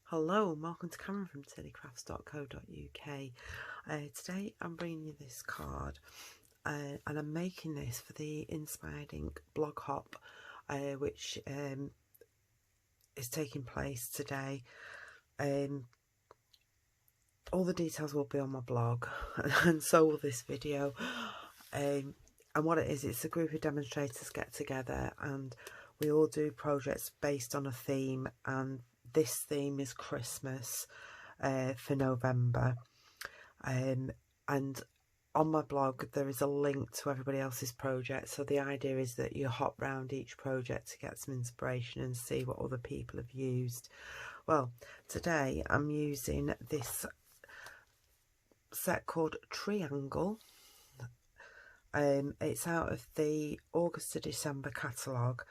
Hello and welcome to Cameron from tillycrafts.co.uk. Today I'm bringing you this card and I'm making this for the InspireINK Blog Hop which is taking place today. All the details will be on my blog and so will this video. And what it is, it's a group of demonstrators get together and we all do projects based on a theme, and this theme is Christmas for November. And on my blog there is a link to everybody else's project, so the idea is that you hop round each project to get some inspiration and see what other people have used. Well, today I'm using this set called Triangle. It's out of the August to December catalogue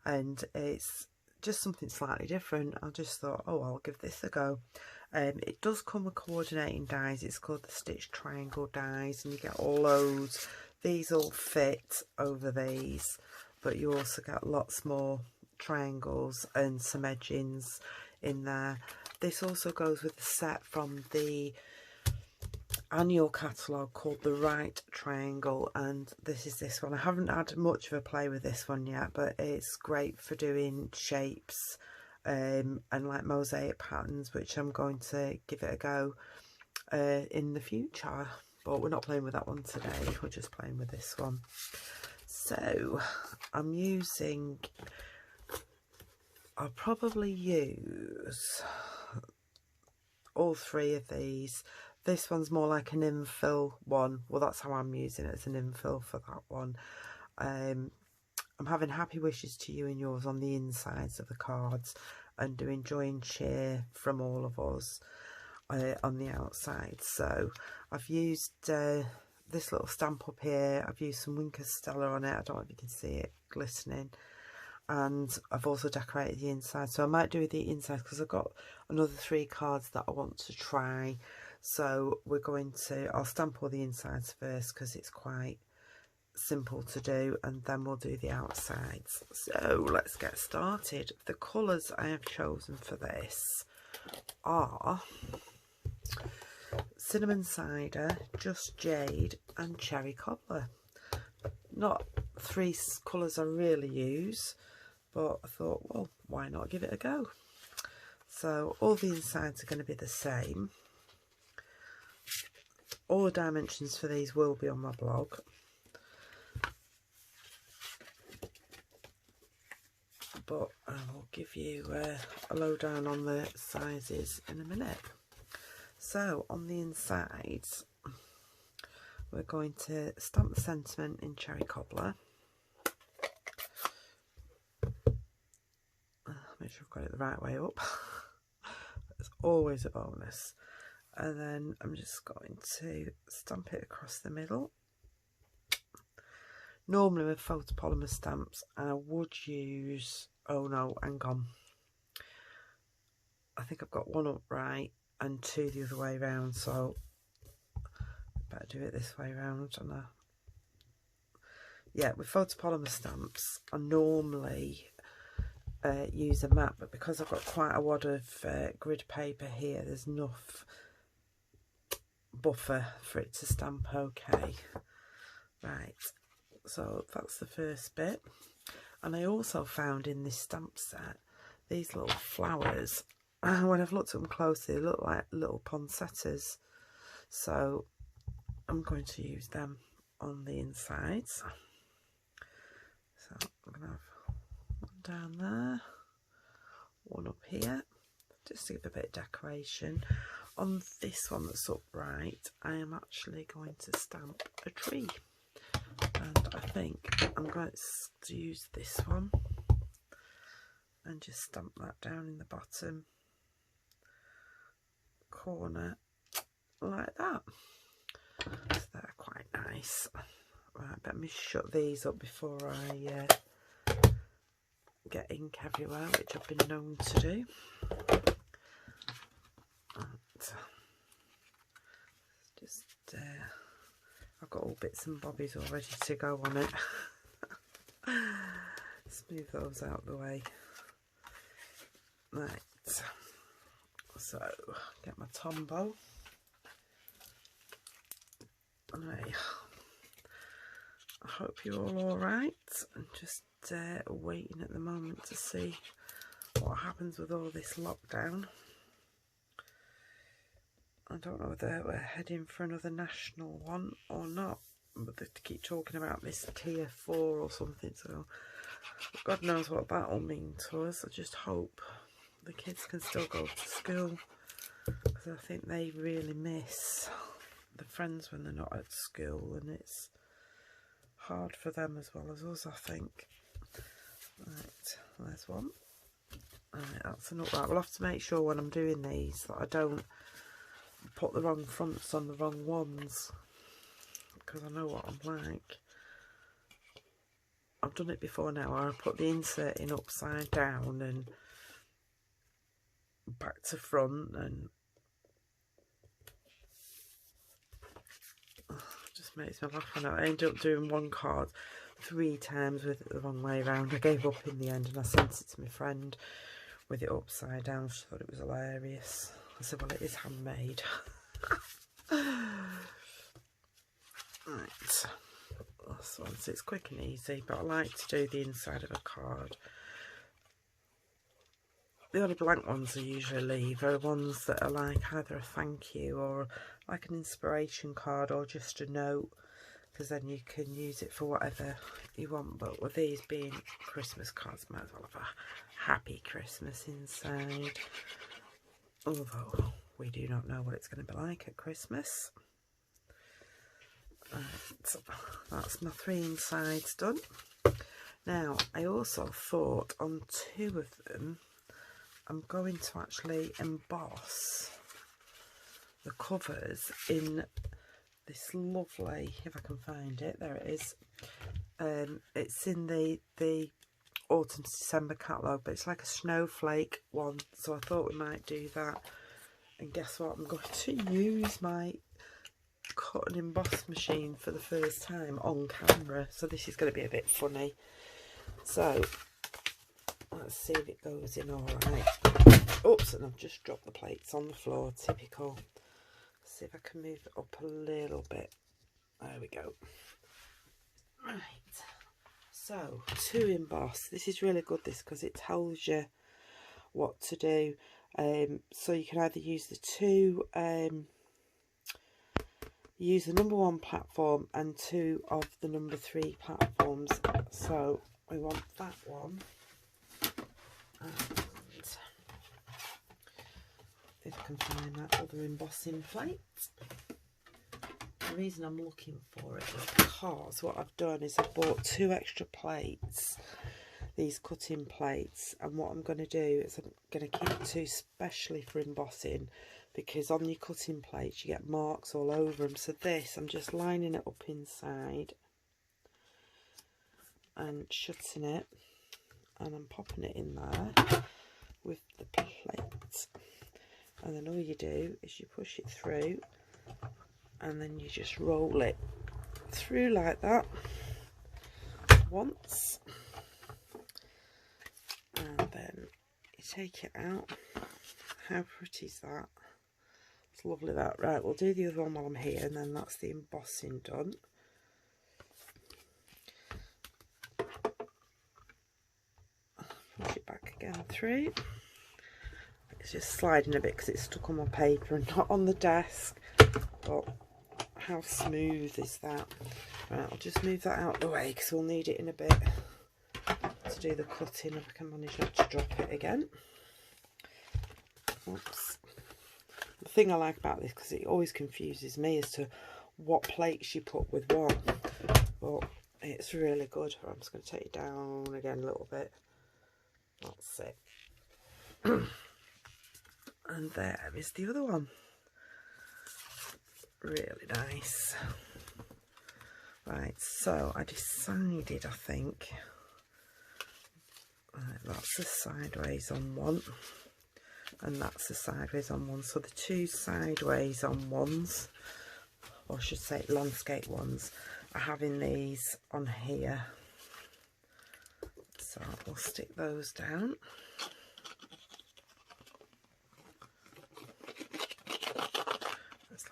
and it's just something slightly different. I just thought, oh, I'll give this a go. It does come with coordinating dies. It's called the Stitch Triangle dies, and you get all those. These all fit over these, but you also get lots more triangles and some edgings in there. This also goes with the set from the annual catalogue called the Right Triangle, and this is this one. I haven't had much of a play with this one yet, but it's great for doing shapes and like mosaic patterns, which I'm going to give it a go in the future, but we're not playing with that one today. We're just playing with this one. So I'm using, I'll probably use all three of these. This one's more like an infill one. Well, that's how I'm using it, as an infill for that one. I'm having happy wishes to you and yours on the insides of the cards, and doing joy and cheer from all of us on the outside. So I've used this little stamp up here. I've used some Winkers Stella on it. I don't know if you can see it glistening. And I've also decorated the inside. So I might do the inside because I've got another 3 cards that I want to try. So we're going to, I'll stamp all the insides first because it's quite simple to do, and then we'll do the outsides. So let's get started. The colours I have chosen for this are Cinnamon Cider, Just Jade and Cherry Cobbler. Not 3 colours I really use, but I thought, well, why not give it a go? So all the insides are going to be the same. All the dimensions for these will be on my blog. But I will give you a lowdown on the sizes in a minute. So on the insides, we're going to stamp the sentiment in Cherry Cobbler. Make sure I've got it the right way up. It's always a bonus. And then I'm just going to stamp it across the middle. Normally with photopolymer stamps I would use, oh no, hang on, I think I've got 1 upright and 2 the other way around, so I better do it this way around. And yeah, with photopolymer stamps I normally use a mat, but because I've got quite a wad of grid paper here, there's enough buffer for it to stamp okay. Right, so that's the first bit. And I also found in this stamp set these little flowers. When I've looked at them closely, they look like little poinsettias, so I'm going to use them on the insides. So I'm going to have 1 down there, 1 up here, just to give a bit of decoration. On this one that's upright, I am actually going to stamp a tree, and I think I'm going to use this one and just stamp that down in the bottom corner like that. So they're quite nice. Right, let me shut these up before I get ink everywhere, which I've been known to do. Just I've got all bits and bobbies all ready to go on it. Smooth those out of the way. Right, So, get my Tombow. Right. I hope you're all alright. I'm just waiting at the moment to see what happens with all this lockdown. I don't know whether we're heading for another national one or not, but they keep talking about this tier 4 or something, so God knows what that will mean to us. I just hope the kids can still go to school, because I think they really miss the friends when they're not at school, and it's hard for them as well as us, I think. Right, there's one. Right, that's enough. Right, we'll have to make sure when I'm doing these that I don't put the wrong fronts on the wrong ones, because I know what I'm like. I've done it before now, where I put the insert in upside down and back to front, and just makes me laugh. And I ended up doing one card 3 times with it the wrong way around. I gave up in the end and I sent it to my friend with it upside down. She thought it was hilarious. I said, well, it is handmade. Right, this one, so it's quick and easy, but I like to do the inside of a card. The only blank ones I usually leave are ones that are like either a thank you or like an inspiration card or just a note, because then you can use it for whatever you want. But with these being Christmas cards, might as well have a happy Christmas inside, although we do not know what it's going to be like at Christmas. Right, that's my 3 insides done. Now, I also thought on 2 of them I'm going to actually emboss the covers in this lovely, if I can find it, there it is. It's in the Autumn to December catalogue, but it's like a snowflake one, so I thought we might do that. And guess what, I'm going to use my cut and emboss machine for the first time on camera, so this is going to be a bit funny. So let's see if it goes in all right. Oops, and I've just dropped the plates on the floor, typical. Let's see if I can move it up a little bit. There we go. Right, so to emboss, this is really good, this, because it tells you what to do. So you can either use the use the number 1 platform and 2 of the number 3 platforms. So we want that one, and if I can find that other embossing plate. The reason I'm looking for it is because what I've done is I've bought 2 extra plates, these cutting plates, and what I'm going to do is I'm going to keep 2 specially for embossing, because on your cutting plates you get marks all over them. So this, I'm just lining it up inside and shutting it, and I'm popping it in there with the plate, and then all you do is you push it through, and then you just roll it through like that once, and then you take it out. How pretty is that? It's lovely, that. Right, we'll do the other one while I'm here, and then that's the embossing done. Push it back again through. It's just sliding a bit because it's stuck on my paper and not on the desk, but how smooth is that? Right, I'll just move that out of the way because we'll need it in a bit to do the cutting, if I can manage not to drop it again. Oops. The thing I like about this, because it always confuses me as to what plates you put with what, but it's really good. I'm just going to take it down again a little bit. That's it. And there is the other one. Really nice. Right, so I decided, I think, right, that's the sideways on one, and that's the sideways on one. So the 2 sideways on ones, or I should say landscape ones, are having these on here. So we'll stick those down.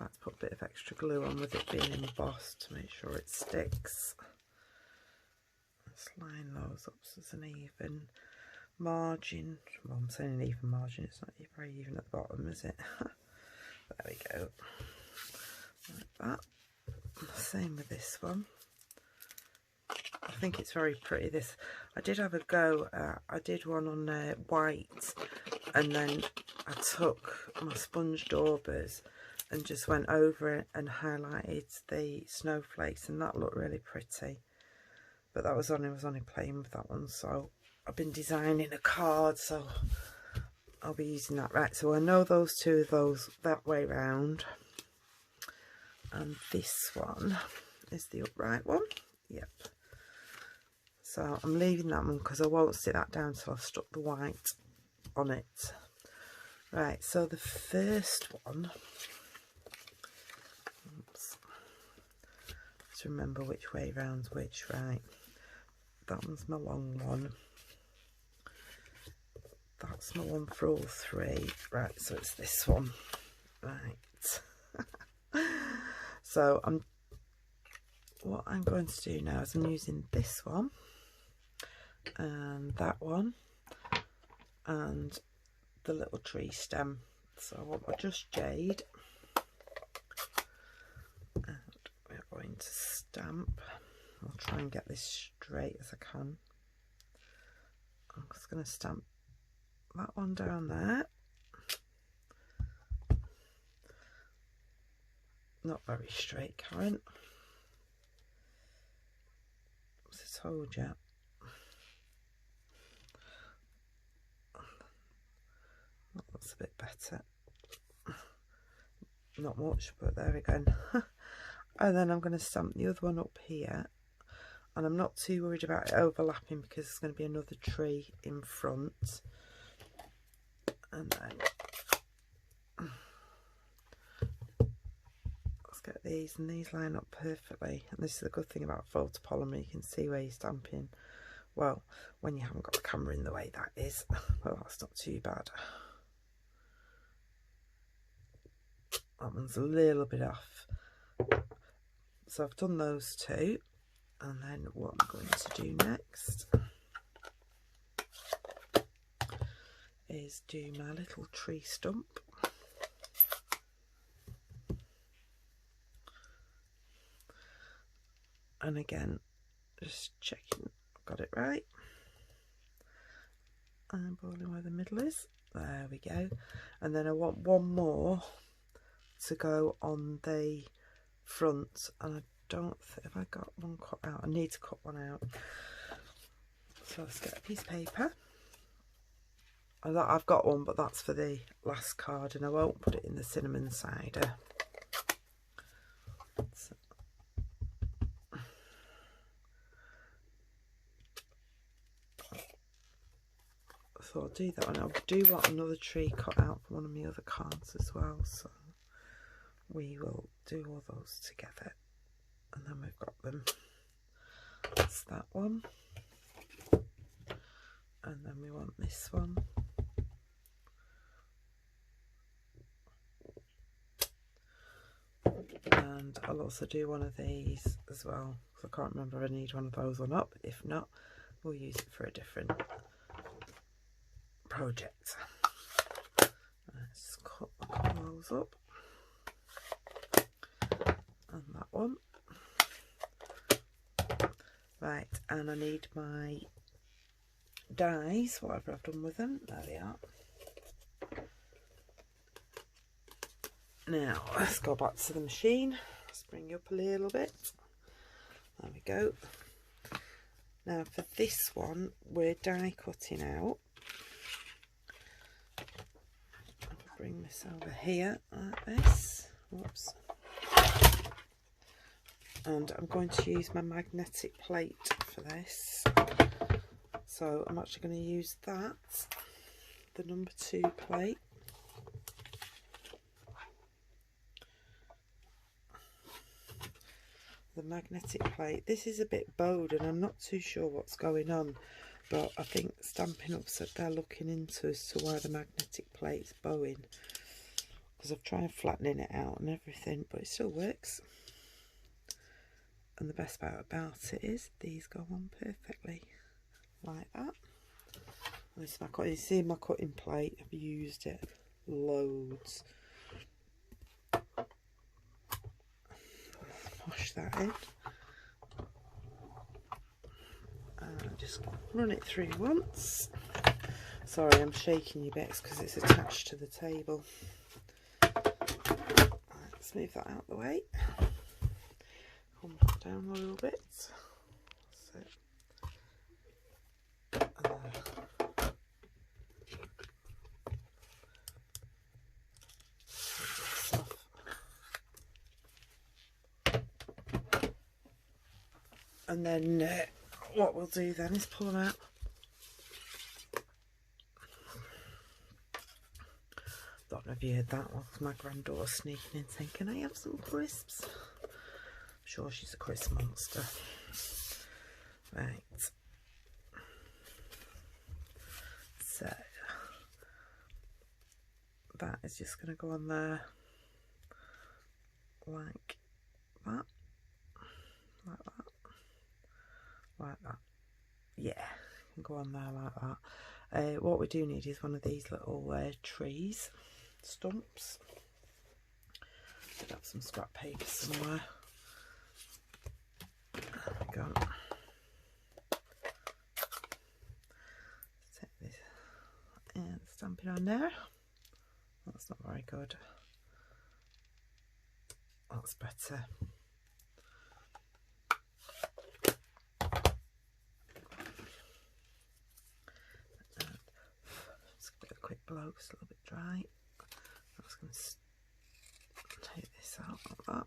like to put a bit of extra glue on with it being embossed to make sure it sticks. Let's line those up so there's an even margin. Well, I'm saying an even margin, it's not very even at the bottom, is it? There we go. Like that. Same with this one. I think it's very pretty. This, I did have a go. I did one on white, and then I took my sponge daubers and just went over it and highlighted the snowflakes, and that looked really pretty. But that was only, I was only playing with that one, so I've been designing a card, so I'll be using that. Right, so I know those two of those that way round, and this one is the upright one. Yep. So I'm leaving that one because I won't stick that down until I've stuck the white on it. Right, so the first one, oops, to remember which way round's which. Right, that one's my long one. That's my one for all three. Right, so it's this one. Right. So what I'm going to do now is I'm using this one and that one and the little tree stem. So I want my Just Jade, and we're going to stamp. I'll try and get this straight as I can. I'm just going to stamp that one down there. Not very straight, Karen. As I told you. That looks a bit better. Not much, but there we go. And then I'm going to stamp the other one up here. And I'm not too worried about it overlapping because there's going to be another tree in front. And then let's get these, and these line up perfectly. And this is the good thing about photopolymer, you can see where you're stamping. Well, when you haven't got the camera in the way, that is. Well, that's not too bad. That one's a little bit off. So I've done those two, and then what I'm going to do next is do my little tree stump. And again, just checking I've got it right. And balling where the middle is. There we go. And then I want one more to go on the front, and I don't think, have I got one cut out? I need to cut one out. So let's get a piece of paper. I've got one, but that's for the last card, and I won't put it in the cinnamon cider. So I'll do that one. I do want another tree cut out for one of my other cards as well, so we will do all those together, and then we've got them. That's that one, and then we want this one. And I'll also do one of these as well, because I can't remember if I need one of those or not. If not, we'll use it for a different project. Let's cut those up. And that one. Right, and I need my dies, whatever I've done with them. There they are. Now, let's go back to the machine. Let's bring you up a little bit. There we go. Now, for this one, we're die cutting out. I'll bring this over here like this. Whoops. And I'm going to use my magnetic plate for this. So I'm actually going to use that, the number 2 plate. The magnetic plate. This is a bit bowed and I'm not too sure what's going on, but I think Stampin' Up said they're looking into as to why the magnetic plate's bowing. because I've tried flattening it out and everything, but it still works. And the best part about it is these go on perfectly like that. And this is my cut. You see my cutting plate, I've used it loads. Wash that in. And just run it through once. Sorry, I'm shaking your bits because it's attached to the table. Let's move that out of the way. Come down a little bit. So, and then what we'll do then is pull them out. Don't know if you heard that one. My granddaughter sneaking in saying, "Can I have some crisps?" I'm sure she's a crisp monster. Right. So that is just going to go on there like that. Like that. Like that. Yeah, can go on there like that. What we do need is one of these little trees stumps. I've got some scrap paper somewhere. There we go. Take this and stamp it on there. That's not very good. That's better. Just give it a quick blow because it's a little bit dry. I'm just going to take this out like that.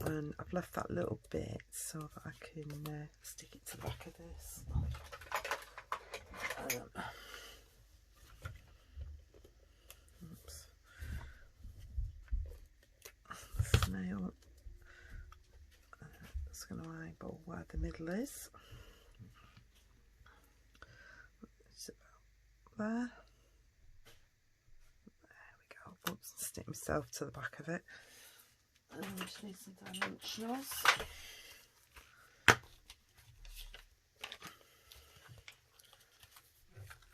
And I've left that little bit so that I can stick it to the back of this. Oops. Snail. Just going to eyeball where the middle is. It's about there. There we go. Oops, stick myself to the back of it. And I just need some dimensionals.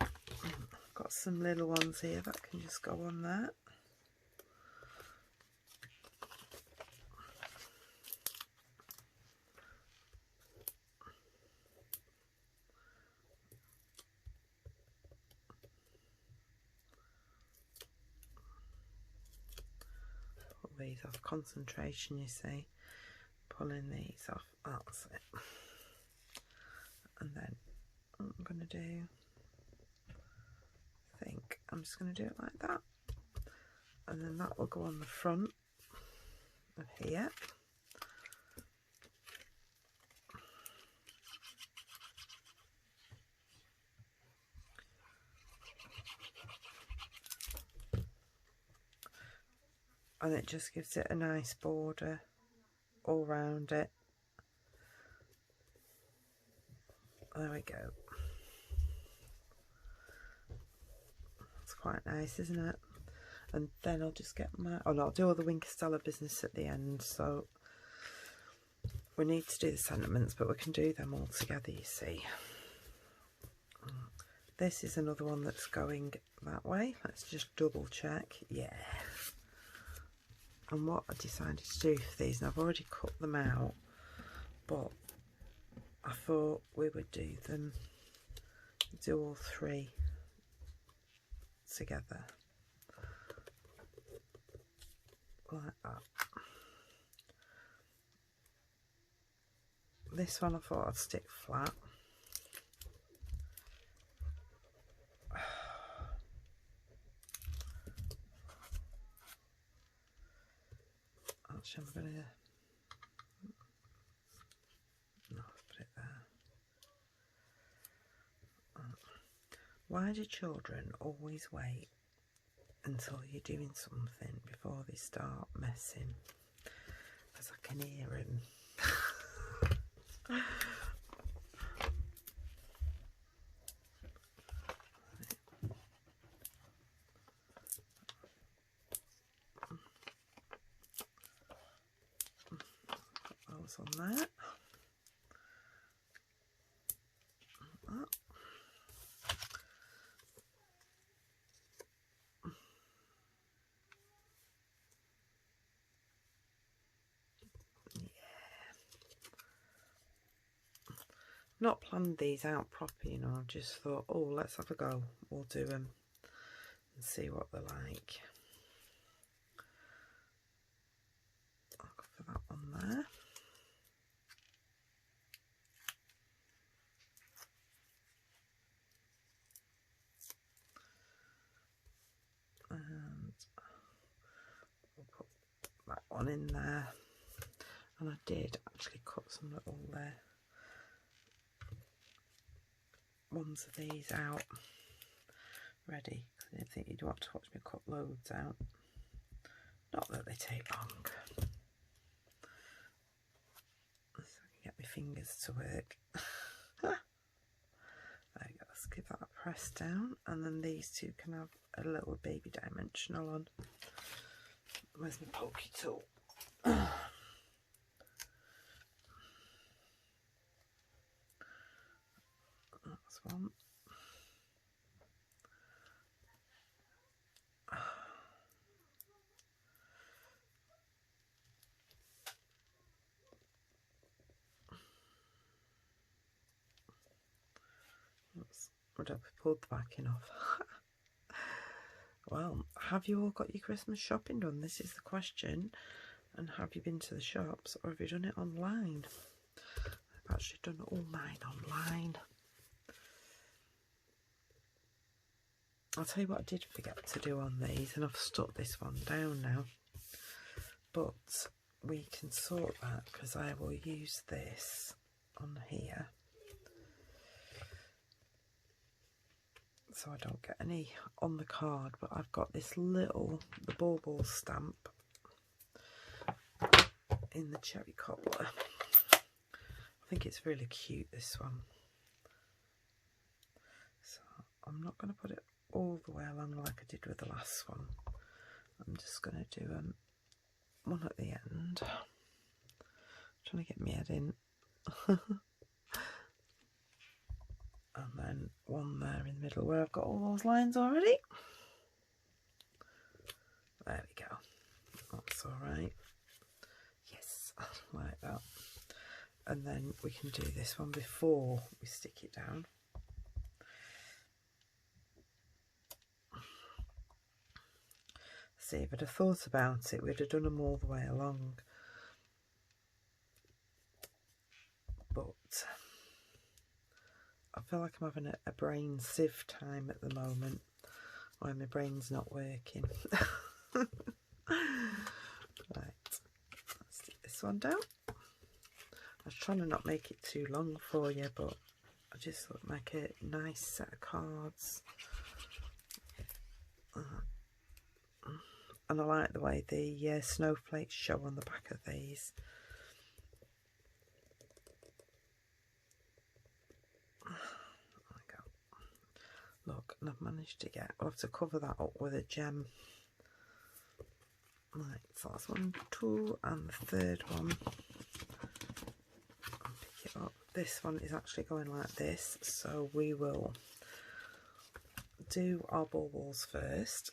I've got some little ones here that can just go on there. Pull these off. Concentration, you see. Pulling these off. That's it. And then what I'm going to do, I think I'm just going to do it like that. And then that will go on the front of here. And it just gives it a nice border all round it. There we go. It's quite nice, isn't it? And then I'll just get my... Oh no, I'll do all the Wink of Stella business at the end. So we need to do the sentiments, but we can do them all together, you see. This is another one that's going that way. Let's just double check. Yeah. And what I decided to do for these, and I've already cut them out, but I thought we would do them, do all three together, like that. This one I thought I'd stick flat. Actually, I'm going to... No, put it there. Why do children always wait until you're doing something before they start messing, because I can hear him. Those on there. Not planned these out properly, you know. I just thought, oh, let's have a go. We'll do them and see what they're like. I'll go for that one there. And we'll put that one in there. And I did actually cut some little ones of these out ready. I didn't think you'd want to watch me cut loads out. Not that they take long. So I can get my fingers to work. There you go. Let's give that a press down, and then these two can have a little baby dimensional on. Where's my pokey tool? That's one. Would have pulled the backing off. Well, have you all got your Christmas shopping done? This is the question. And have you been to the shops, or have you done it online? I've actually done all mine online. I'll tell you what I did forget to do on these, and I've stuck this one down now. But we can sort that, because I will use this on here, so I don't get any on the card. But I've got this little, the bauble stamp in the cherry cobbler. I think it's really cute, this one. So I'm not going to put it all the way along like I did with the last one. I'm just going to do one at the end. Trying to get my head in. And then one there in the middle where I've got all those lines already. There we go. That's alright. Yes, I like that. And then we can do this one before we stick it down. See, if I'd have thought about it, we'd have done them all the way along. But I feel like I'm having a brain sieve time at the moment, where my brain's not working. Right, let's stick this one down. I was trying to not make it too long for you, but I just thought it'd make a nice set of cards. And I like the way the snowflakes show on the back of these. Look, and I've managed to get, I'll have to cover that up with a gem. Right, so that's 1, 2, and the third one. I'll pick it up. This one is actually going like this, so we will do our baubles first.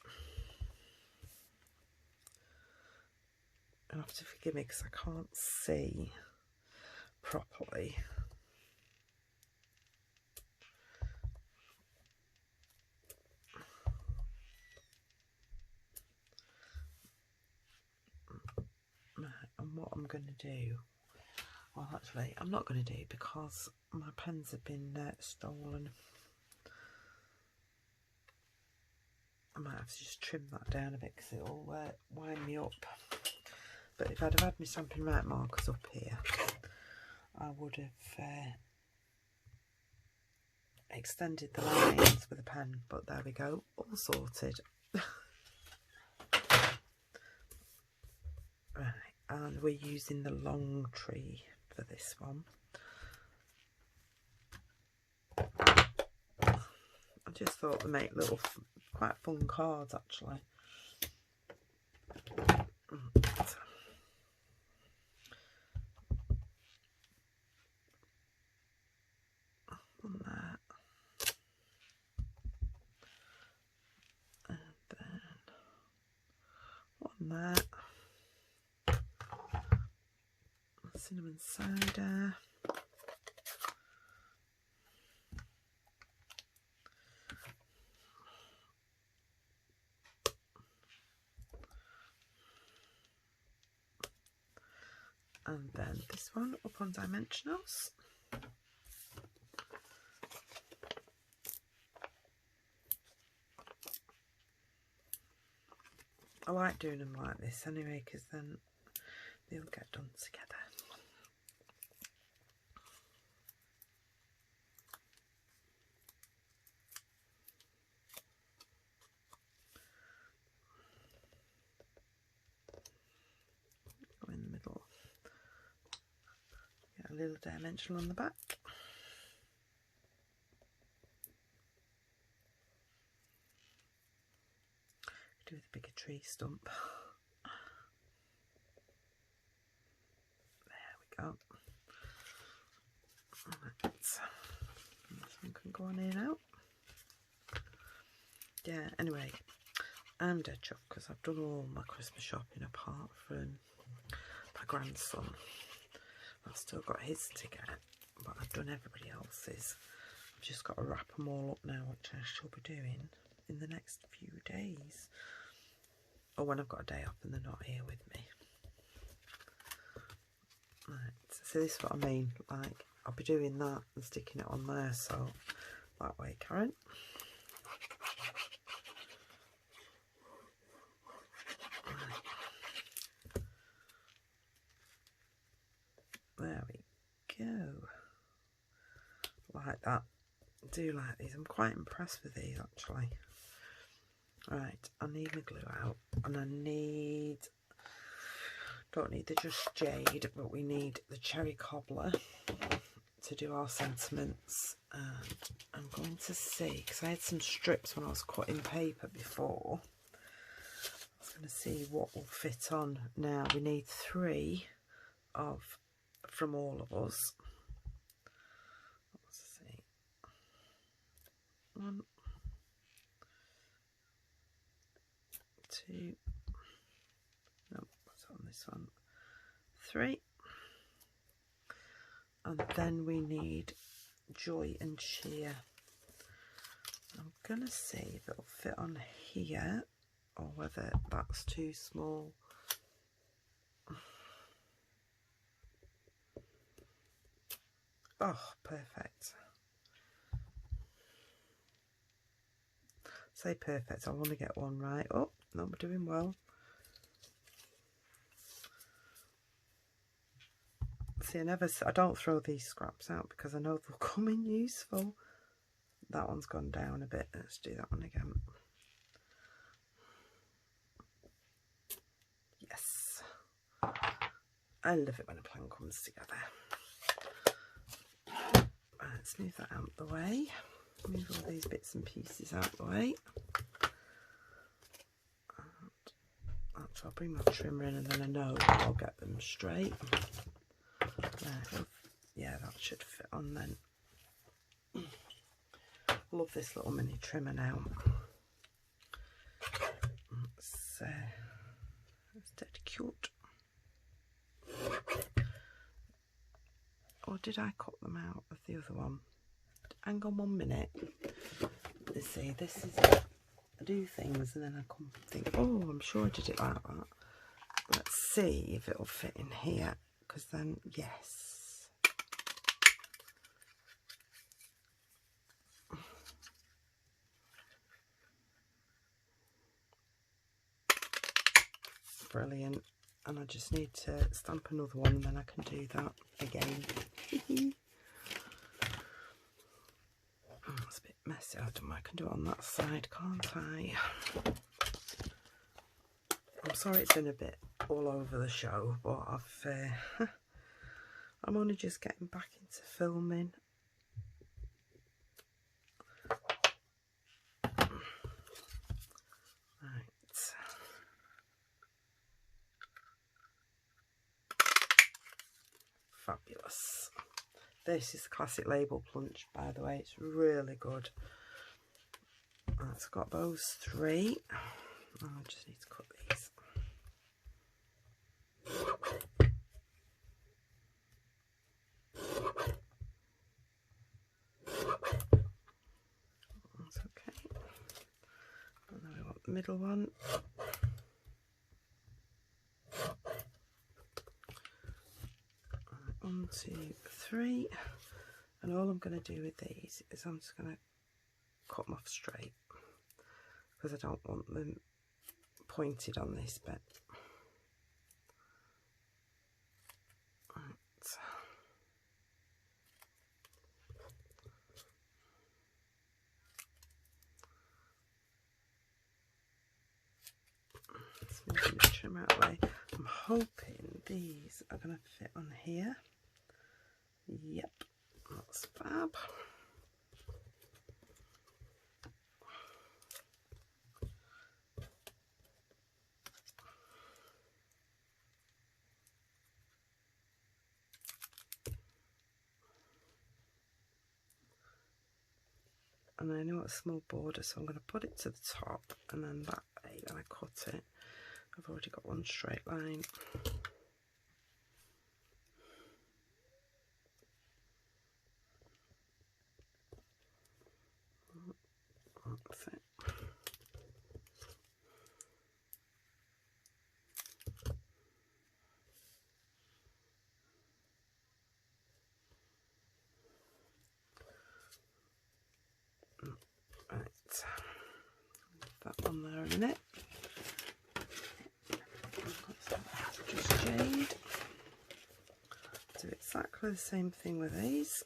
You'll have to forgive me because I can't see properly. Right, and what I'm going to do, well actually I'm not going to do, because my pens have been stolen. I might have to just trim that down a bit because it'll wind me up. But if I'd have had my Stampin' Right markers up here, I would have extended the lines with a pen. But there we go, all sorted. and we're using the long tree for this one. I just thought they make little quite fun cards actually. On that, and then on that, cinnamon cider, and then this one up on dimensionals. I like doing them like this anyway, because then they'll get done together. Go in the middle. Get a little dimensional on the back. Do the bigger tree stump. There we go. Right. This one can go on in and out. Yeah, anyway, I'm dead chuffed because I've done all my Christmas shopping apart from my grandson. I've still got his to get, but I've done everybody else's. I've just got to wrap them all up now, which I shall be doing in the next few days. Or when I've got a day off and they're not here with me. Right, so this is what I mean, like, I'll be doing that and sticking it on there, so that way, Karen. Right. There we go. Like that. I do like these. I'm quite impressed with these actually. Right, I need my glue out, and I don't need the Just Jade, but we need the cherry cobbler to do our sentiments. And I'm going to see, because I had some strips when I was cutting paper before. I was going to see what will fit on. Now we need 3 from all of us. Let's see. 1, 2, no, what's on this one? 3, and then we need Joy and Cheer. I'm gonna see if it'll fit on here or whether that's too small. Oh, perfect. Say perfect, I want to get one right. Oh, no, we're doing well. See, I don't throw these scraps out because I know they'll come in useful. That one's gone down a bit. Let's do that one again. Yes. I love it when a plan comes together. Right, smooth that out of the way. Move all these bits and pieces out of the way. Actually, I'll bring my trimmer in and then I know I'll get them straight. There. Yeah, that should fit on then. Love this little mini trimmer now. It's dead cute. Or did I cut them out of the other one? Hang on 1 minute. Let's see, this is it. I do things and then I come think, oh, I'm sure I did it like that. Let's see if it'll fit in here, because then, yes. Brilliant. And I just need to stamp another one and then I can do that again. Oh, it's a bit messy. I can do it on that side, can't I? I'm sorry it's been a bit all over the show, but I'm only just getting back into filming. Right. Fabulous. This is the classic label plunge, by the way. It's really good. It's got those 3. Oh, I just need to cut these. That's okay. And then we want the middle one. 1, 2, 3. And all I'm going to do with these is I'm just going to cut them off straight, because I don't want them pointed on this bit. Right. Let's move the trim out of the way. I'm hoping these are going to fit on here. Yep, that's fab. And I know it's a small border, so I'm going to put it to the top, and then that way when I cut it, I've already got one straight line. That's it. Right, that one there in a minute. Just jade. Do exactly the same thing with these.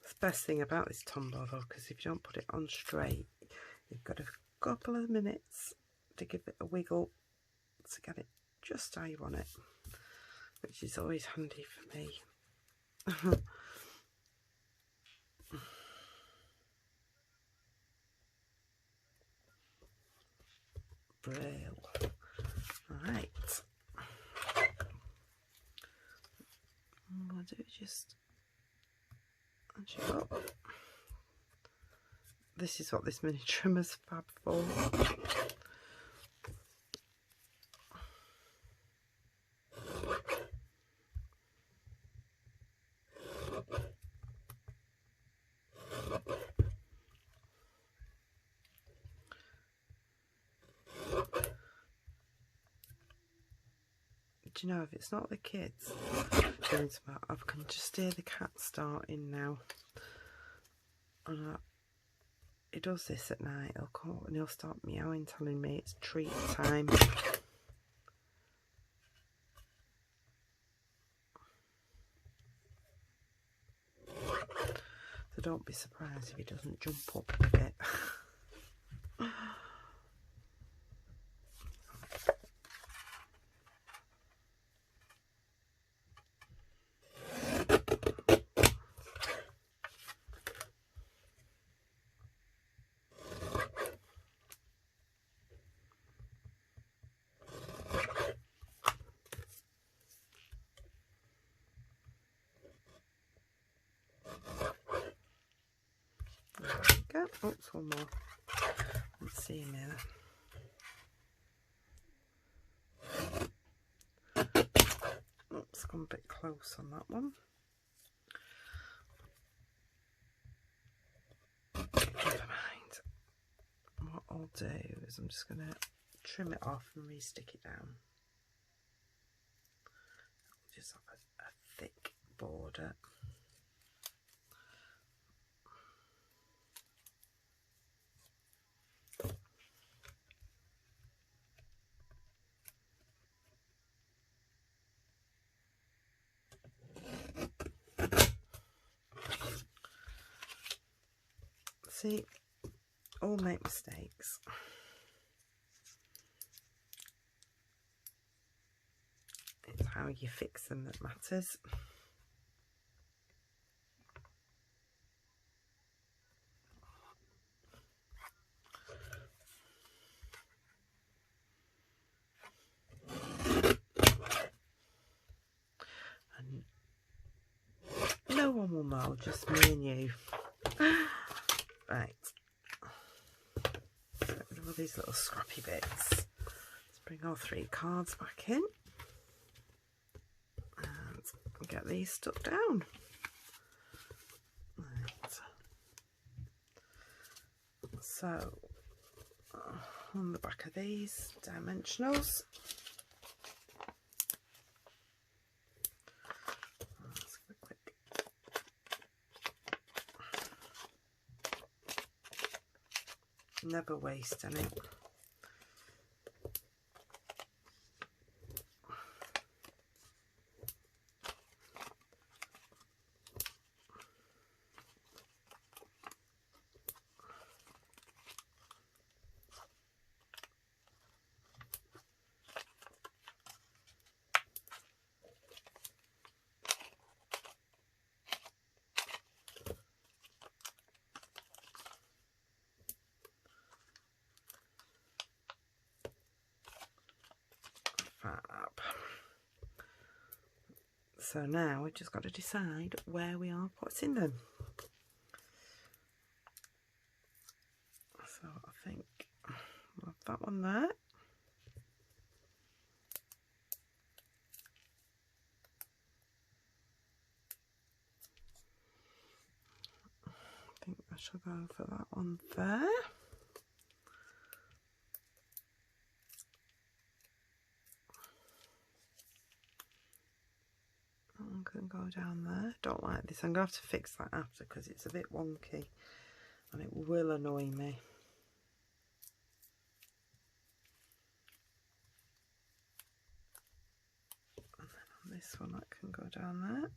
The best thing about this tumblr though, because if you don't put it on straight, you've got a couple of minutes to give it a wiggle to get it just how you want it, which is always handy for me. Brill. Alright. I'm going to do just actually, this is what this mini trimmer's fab for. Do you know, if it's not the kids doing something, I can just hear the cat starting now. And he does this at night. He'll come up and he'll start meowing, telling me it's treat time. So don't be surprised if he doesn't jump up a bit. Oops, one more. Let's see now. Oops, gone a bit close on that one. Never mind. What I'll do is I'm just going to trim it off and re-stick it down. Just have a thick border. See, all make mistakes. It's how you fix them that matters. And no one will know, just me and you. Right. Get rid of all these little scrappy bits. Let's bring our 3 cards back in. And get these stuck down. Right. So, on the back of these dimensionals, let's give a quick. Never waste any. Fab. So now we've just got to decide where we are putting them. So I think we'll have that one there. I think I shall go for that one there. I'm going to go down there. Don't like this. I'm going to have to fix that after because it's a bit wonky and it will annoy me. And then on this one that can go down there.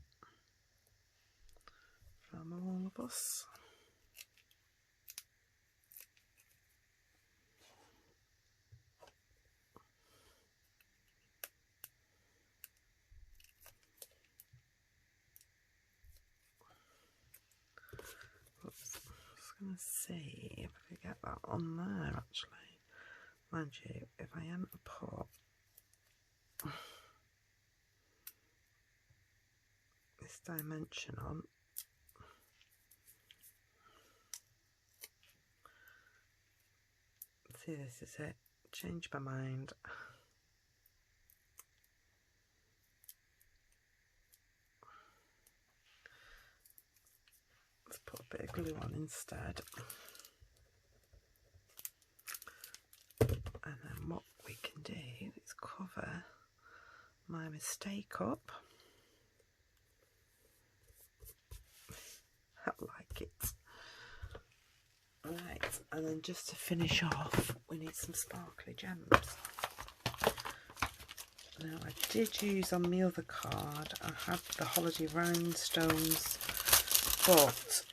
From all of us. Oops. I'm just going to see if I could get that on there actually. Mind you, if I hadn't put this dimension on, see, this is it. Change my mind. Let's put a bit of glue on instead. And then what we can do is cover my mistake up. I like it. Right, and then just to finish off, we need some sparkly gems. Now I did use on my other card, I had the holiday rhinestones, but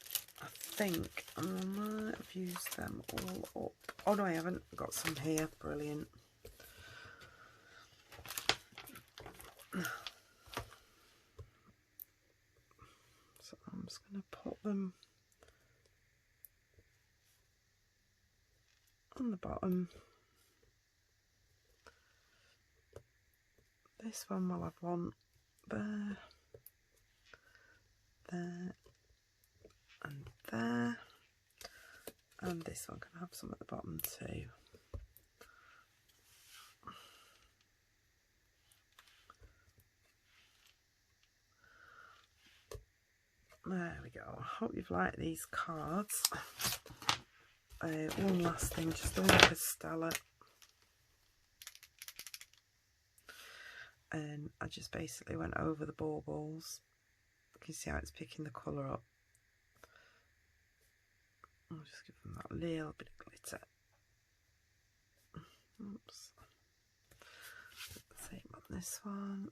I think I might have used them all up. Oh no, I haven't. Got some here. Brilliant. So I'm just going to put them on the bottom. This one will have one there, there, and there. And this one can have some at the bottom too. There we go. I hope you've liked these cards. One last thing, just doing like a Stella. And I just basically went over the baubles. You can see how it's picking the colour up. I'll just give them that little bit of glitter. Oops. Same on this one.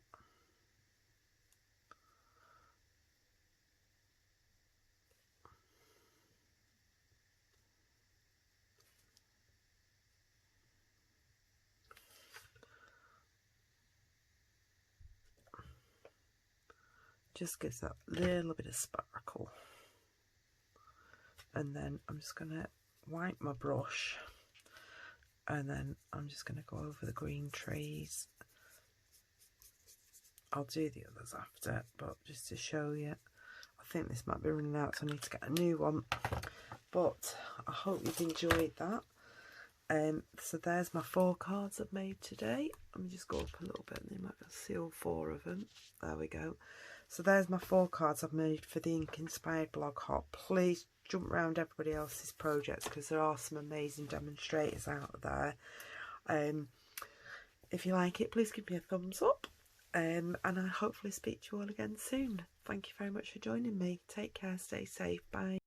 just gives that little bit of sparkle. And then I'm just going to wipe my brush, and then I'm just going to go over the green trees. I'll do the others after, but just to show you, I think this might be running out, so I need to get a new one. But I hope you've enjoyed that. So there's my 4 cards I've made today. Let me just go up a little bit and you might be able to see all 4 of them. There we go. So there's my 4 cards I've made for the Ink Inspired Blog Hop. Please jump around everybody else's projects, because there are some amazing demonstrators out there. If you like it, please give me a thumbs up. And I hopefully speak to you all again soon. Thank you very much for joining me. Take care, stay safe, bye.